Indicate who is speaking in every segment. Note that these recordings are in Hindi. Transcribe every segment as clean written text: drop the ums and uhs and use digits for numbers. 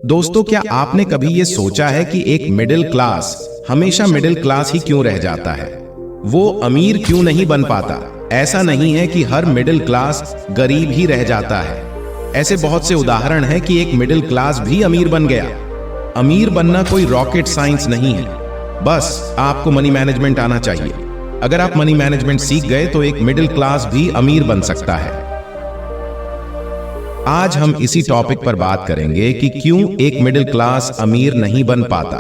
Speaker 1: दोस्तों, क्या आपने कभी ये सोचा है कि एक मिडिल क्लास हमेशा मिडिल क्लास ही क्यों रह जाता है? वो अमीर क्यों नहीं बन पाता? ऐसा नहीं है कि हर मिडिल क्लास गरीब ही रह जाता है। ऐसे बहुत से उदाहरण हैं कि एक मिडिल क्लास भी अमीर बन गया। अमीर बनना कोई रॉकेट साइंस नहीं है, बस आपको मनी मैनेजमेंट आना चाहिए। अगर आप मनी मैनेजमेंट सीख गए तो एक मिडिल क्लास भी अमीर बन सकता है। आज हम इसी टॉपिक पर बात करेंगे कि क्यों एक मिडिल क्लास अमीर नहीं बन पाता।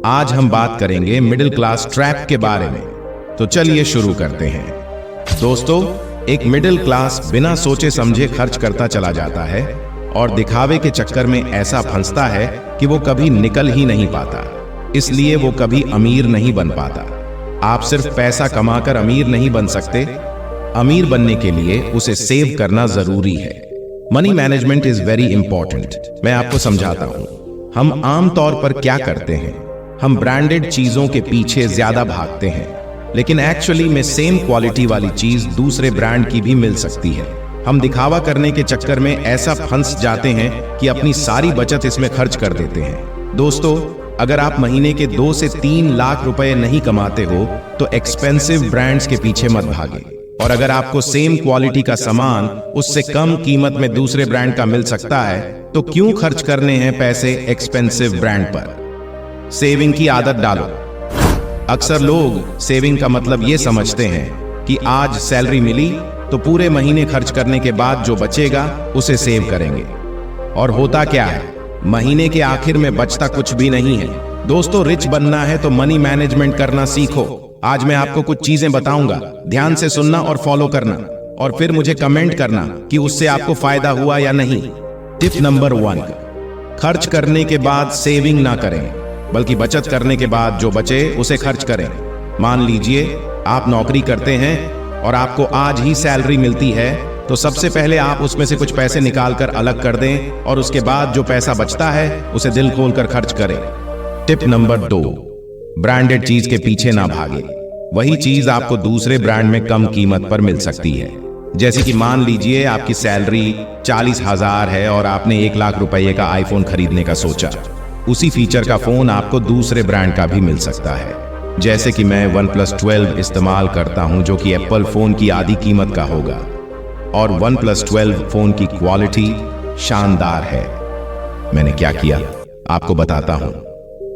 Speaker 1: आज हम बात करेंगे मिडिल क्लास ट्रैप के बारे में। तो चलिए शुरू करते हैं। दोस्तों, एक मिडिल क्लास बिना सोचे समझे खर्च करता चला जाता है और दिखावे के चक्कर में ऐसा फंसता है कि वो कभी निकल ही नहीं पाता। इसलिए वो कभी अमीर नहीं बन पाता। आप सिर्फ पैसा कमाकर अमीर नहीं बन सकते। अमीर बनने के लिए उसे सेव करना जरूरी है। Money management is very important. मैं आपको समझाता हूं। हम आम तौर पर क्या करते हैं, हम ब्रांडेड चीजों के पीछे ज्यादा भागते हैं, लेकिन एक्चुअली में सेम क्वालिटी वाली चीज दूसरे ब्रांड की भी मिल सकती है। हम दिखावा करने के चक्कर में ऐसा फंस जाते हैं कि अपनी सारी बचत इसमें खर्च कर देते हैं। दोस्तों, अगर आप महीने के 2 से 3 लाख रुपए नहीं कमाते हो तो एक्सपेंसिव ब्रांड्स के पीछे मत भागे। और अगर आपको सेम क्वालिटी का सामान उससे कम कीमत में दूसरे ब्रांड का मिल सकता है तो क्यों खर्च करने हैं पैसे एक्सपेंसिव ब्रांड पर? सेविंग की आदत डालो। अक्सर लोग सेविंग का मतलब ये समझते हैं कि आज सैलरी मिली तो पूरे महीने खर्च करने के बाद जो बचेगा उसे सेव करेंगे। और होता क्या है, महीने के आखिर में बचता कुछ भी नहीं है। दोस्तों, रिच बनना है तो मनी मैनेजमेंट करना सीखो। आज मैं आपको कुछ चीजें बताऊंगा, ध्यान से सुनना और फॉलो करना, और फिर मुझे कमेंट करना कि उससे आपको फायदा हुआ या नहीं। टिप नंबर 1, खर्च करने के बाद सेविंग ना करें, बल्कि बचत करने के बाद जो बचे उसे खर्च करें। मान लीजिए आप नौकरी करते हैं और आपको आज ही सैलरी मिलती है, तो सबसे पहले आप उसमें से कुछ पैसे निकाल कर अलग कर दें और उसके बाद जो पैसा बचता है उसे दिल खोल कर खर्च करें। टिप नंबर 2, ब्रांडेड चीज के पीछे ना भागे। वही चीज आपको दूसरे ब्रांड में कम कीमत पर मिल सकती है। जैसे कि मान लीजिए आपकी सैलरी 40,000 है और आपने 1 लाख रुपए का आईफोन खरीदने का सोचा। उसी फीचर का फोन आपको दूसरे ब्रांड का भी मिल सकता है। जैसे कि मैं OnePlus 12 इस्तेमाल करता हूं, जो कि एप्पल फोन की आधी कीमत का होगा, और OnePlus 12 फोन की क्वालिटी शानदार है। मैंने क्या किया आपको बताता हूं।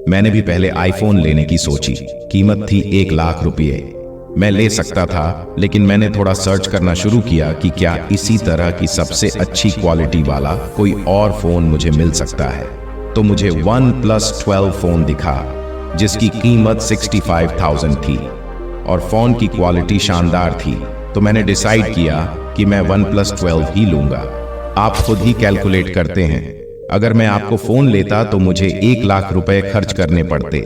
Speaker 1: मैंने भी पहले आईफोन लेने की सोची। कीमत थी 1 लाख रुपए। मैं ले सकता था, लेकिन मैंने थोड़ा सर्च करना शुरू किया कि क्या इसी तरह की सबसे अच्छी क्वालिटी वाला कोई और फोन मुझे मिल सकता है। तो मुझे OnePlus 12 फोन दिखा, जिसकी कीमत 65,000 थी और फोन की क्वालिटी शानदार थी। तो मैंने डिसाइड किया कि मैं OnePlus 12 ही लूंगा। आप खुद ही कैलकुलेट करते हैं, अगर मैं आपको फोन लेता तो मुझे 1 लाख रुपए खर्च करने पड़ते,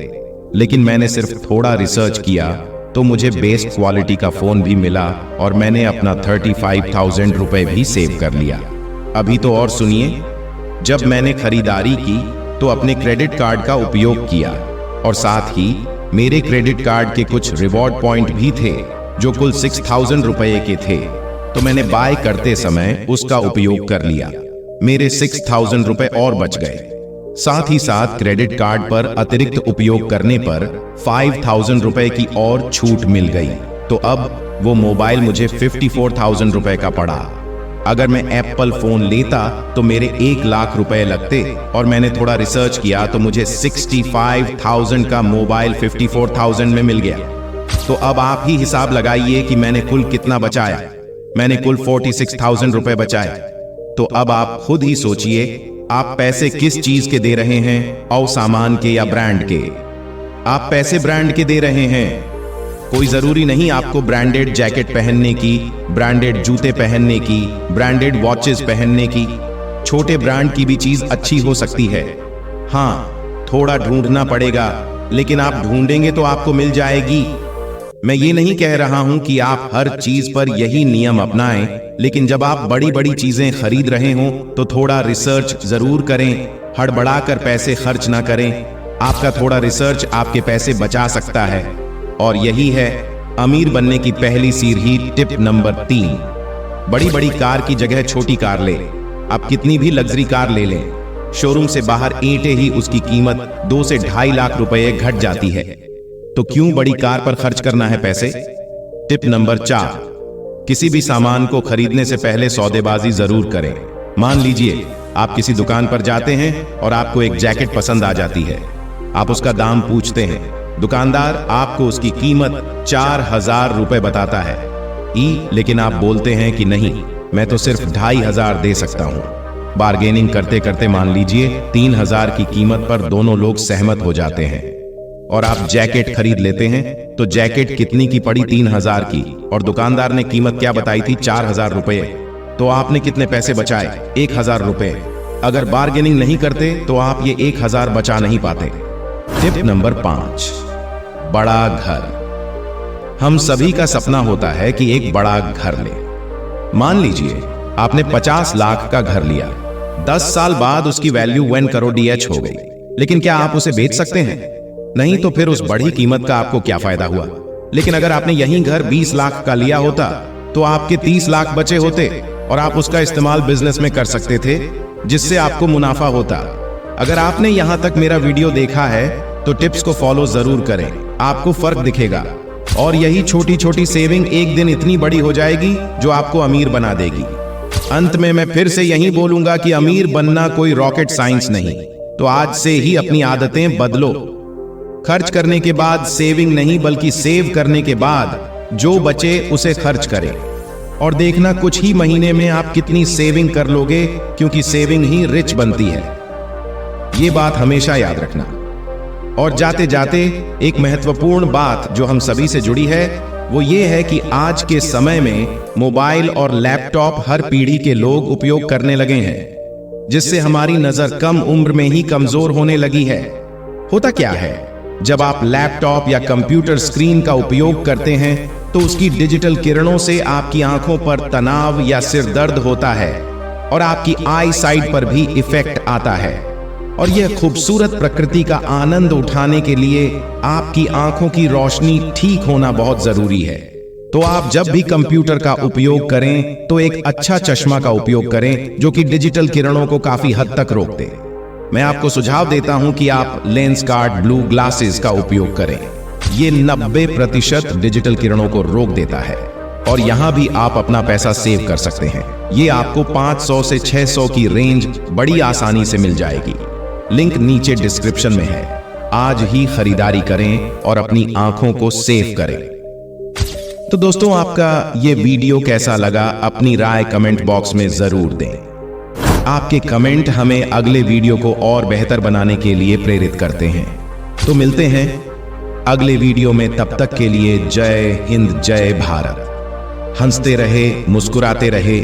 Speaker 1: लेकिन मैंने सिर्फ थोड़ा रिसर्च किया तो मुझे बेस्ट क्वालिटी का फोन भी मिला और मैंने अपना 35,000 रुपए भी सेव कर लिया। अभी तो और सुनिए, जब मैंने खरीदारी की तो अपने क्रेडिट कार्ड का उपयोग किया और साथ ही मेरे क्रेडिट कार्ड के कुछ रिवॉर्ड पॉइंट भी थे जो कुल 6,000 रुपए के थे। तो मैंने बाय करते समय उसका उपयोग कर लिया। मेरे 6,000 रुपए और बच गए। साथ ही साथ क्रेडिट कार्ड पर अतिरिक्त उपयोग करने पर 5,000 रुपए की और छूट मिल गई। तो अब वो मोबाइल मुझे 54,000 रुपए का पड़ा। अगर मैं एप्पल फोन लेता तो मेरे 1 लाख रुपए लगते, और मैंने थोड़ा रिसर्च किया तो मुझे 65,000 का मोबाइल 54,000 में मिल गया। तो अब आप ही हिसाब लगाइए कि मैंने कुल कितना बचाया। मैंने कुल 46,000 रुपए बचाए। तो अब आप खुद ही सोचिए, आप पैसे किस चीज के दे रहे हैं, और सामान के या ब्रांड के? आप पैसे ब्रांड के दे रहे हैं। कोई जरूरी नहीं आपको ब्रांडेड जैकेट पहनने की, ब्रांडेड जूते पहनने की, ब्रांडेड वॉचेस पहनने की। छोटे ब्रांड की भी चीज अच्छी हो सकती है। हाँ, थोड़ा ढूंढना पड़ेगा, लेकिन आप ढूंढेंगे तो आपको मिल जाएगी। मैं ये नहीं कह रहा हूं कि आप हर चीज पर यही नियम अपनाएं, लेकिन जब आप बड़ी बड़ी चीजें खरीद रहे हो तो थोड़ा रिसर्च जरूर करें। हड़बड़ाकर पैसे खर्च ना करें। आपका थोड़ा रिसर्च आपके पैसे बचा सकता है। और यही है अमीर बनने की पहली सीढ़ी। टिप नंबर 3, बड़ी बड़ी कार की जगह छोटी कार ले। आप कितनी भी लग्जरी कार ले लें, शोरूम से बाहर ईंटें ही उसकी कीमत 2 से 2.5 लाख रुपए घट जाती है। तो क्यों बड़ी कार पर खर्च करना है पैसे? टिप नंबर 4, किसी भी सामान को खरीदने से पहले सौदेबाजी जरूर करें। मान लीजिए आप किसी दुकान पर जाते हैं और आपको एक जैकेट पसंद आ जाती है। आप उसका दाम पूछते हैं। दुकानदार आपको उसकी कीमत 4,000 रुपए बताता है। लेकिन आप बोलते हैं कि नहीं, मैं तो सिर्फ 2,500 दे सकता हूं। बार्गेनिंग करते करते मान लीजिए 3,000 की कीमत पर दोनों लोग सहमत हो जाते हैं और आप जैकेट खरीद लेते हैं। तो जैकेट कितनी की पड़ी? 3,000 की, और दुकानदार ने कीमत क्या बताई थी? 4,000 रुपए। तो आपने कितने पैसे बचाए? 1,000 रुपए। अगर बार्गेनिंग नहीं करते तो आप ये 1,000 बचा नहीं पाते। टिप नंबर 5, बड़ा घर। हम सभी का सपना होता है कि एक बड़ा घर ले। मान लीजिए आपने 50 लाख का घर लिया। 10 साल बाद उसकी वैल्यू 1 करोड़ DH हो गई। लेकिन क्या आप उसे बेच सकते हैं? नहीं। तो फिर उस बड़ी कीमत का आपको क्या फायदा हुआ? लेकिन अगर आपने यही घर 20 लाख का लिया होता तो आपके 30 लाख बचे होते और आप उसका इस्तेमाल बिजनेस में कर सकते थे, जिससे आपको मुनाफा होता। अगर आपने यहां तक मेरा वीडियो देखा है तो टिप्स को फॉलो जरूर करें, आपको फर्क दिखेगा। और यही छोटी छोटी सेविंग एक दिन इतनी बड़ी हो जाएगी जो आपको अमीर बना देगी। अंत में मैं फिर से यही बोलूंगा कि अमीर बनना कोई रॉकेट साइंस नहीं। तो आज से ही अपनी आदतें बदलो। खर्च करने के बाद सेविंग नहीं, बल्कि सेव करने के बाद जो बचे उसे खर्च करें। और देखना कुछ ही महीने में आप कितनी सेविंग कर लोगे, क्योंकि सेविंग ही रिच बनती है। ये बात हमेशा याद रखना। और जाते जाते एक महत्वपूर्ण बात जो हम सभी से जुड़ी है वो ये है कि आज के समय में मोबाइल और लैपटॉप हर पीढ़ी के लोग उपयोग करने लगे हैं, जिससे हमारी नजर कम उम्र में ही कमजोर होने लगी है। होता क्या है, जब आप लैपटॉप या कंप्यूटर स्क्रीन का उपयोग करते हैं तो उसकी डिजिटल किरणों से आपकी आंखों पर तनाव या सिर दर्द होता है और आपकी आई साइट पर भी इफेक्ट आता है। और यह खूबसूरत प्रकृति का आनंद उठाने के लिए आपकी आंखों की रोशनी ठीक होना बहुत जरूरी है। तो आप जब भी कंप्यूटर का उपयोग करें तो एक अच्छा चश्मा का उपयोग करें जो कि डिजिटल किरणों को काफी हद तक रोक दे। मैं आपको सुझाव देता हूं कि आप लेंसकार्ट ब्लू ग्लासेस का उपयोग करें। ये 90% डिजिटल किरणों को रोक देता है और यहां भी आप अपना पैसा सेव कर सकते हैं। ये आपको 500 से 600 की रेंज बड़ी आसानी से मिल जाएगी। लिंक नीचे डिस्क्रिप्शन में है। आज ही खरीदारी करें और अपनी आंखों को सेव करें। तो दोस्तों, आपका ये वीडियो कैसा लगा? अपनी राय कमेंट बॉक्स में जरूर दें। आपके कमेंट हमें अगले वीडियो को और बेहतर बनाने के लिए प्रेरित करते हैं। तो मिलते हैं अगले वीडियो में। तब तक के लिए जय हिंद, जय भारत। हंसते रहे, मुस्कुराते रहे।